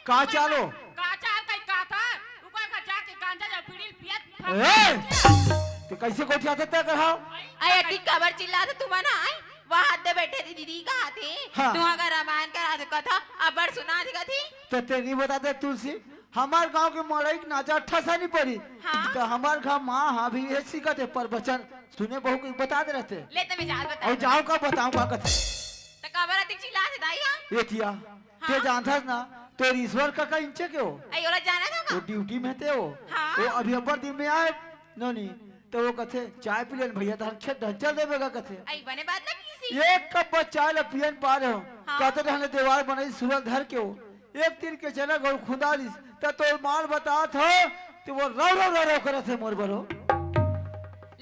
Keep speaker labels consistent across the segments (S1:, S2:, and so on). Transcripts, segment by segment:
S1: का चालो
S2: काचार कई का था ऊपर का जाके गांजा जा पीड़िल पियत
S1: ए तो कैसे कोठिया थे तक रहा
S3: अरे अटी खबर चिल्ला तो तुम ना आई वहां दे बैठे थी दीदी कहाँ थे
S1: हाँ।
S3: तुम का रामायण करा दे कथा अबर सुना दी थी
S1: तो ते नहीं बता दे तुलसी हमार गांव के मड़ई के नाचा ठसा नहीं पड़ी
S3: हाँ।
S1: तो हमार गांव माँ हाँ भी ये सीखा थे प्रवचन सुने बहु को बता दे रहते
S3: ले तुम्हें जाल बता
S1: और जाओ का बताऊं का कथे
S3: तो खबर अटी चिल्ला दे दाई हां
S1: ये थिया ते जानता ना तो ईश्वर का इंचे के हो
S3: आई ओला जाना था
S1: वो
S3: का
S1: ड्यूटी में थे वो
S3: हाँ।
S1: वो अभी अपर दिन में आए नोनी तो वो कथे चाय पी ले भैया तो खेत ढंचल देवेगा कथे
S3: आई बने बात ना किसी
S1: एक कप चाय ला पियन पा रहे हो
S3: हाँ।
S1: कहते रहने दीवार बनाई सूरज धर के हो एक तीर के चला गौ खुदारिस तो माल बता था तो वो रव रव रव करे थे मोर बरो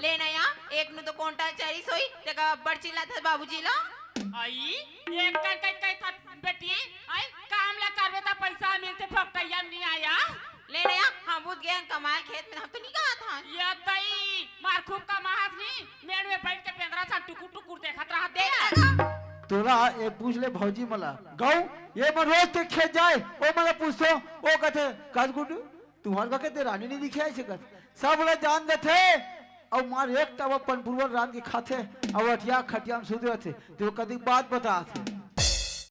S3: ले नया एक नु तो कोंटा चारी सोई जगह अब्बर चिल्ला था बाबूजी ला
S2: आई एक कर कई कई था बेटी आई काम ला करवे ता पैसा मिलते फकटैया नहीं आया
S3: ले नया हम बुद गए कमाल खेत में हम तो नहीं कहा था
S2: ये तई मार खूब का माहत नहीं मेड़ में बैठ के पेंदरा सा टुकुर टुकुर देखत रहा दे
S3: देखा
S1: तोरा ये पूछ ले भौजी मला गौ ये मन रोज ते खेत जाए ओ मला पूछो ओ कथे काजगुडू तुम्हार का कहते रानी नहीं दिखे ऐसे कथ सब लोग जान दे थे और मार एक तब अपन पुरवर रान के खाते और अटिया खटिया में सुधे थे तो कदी बात बता थे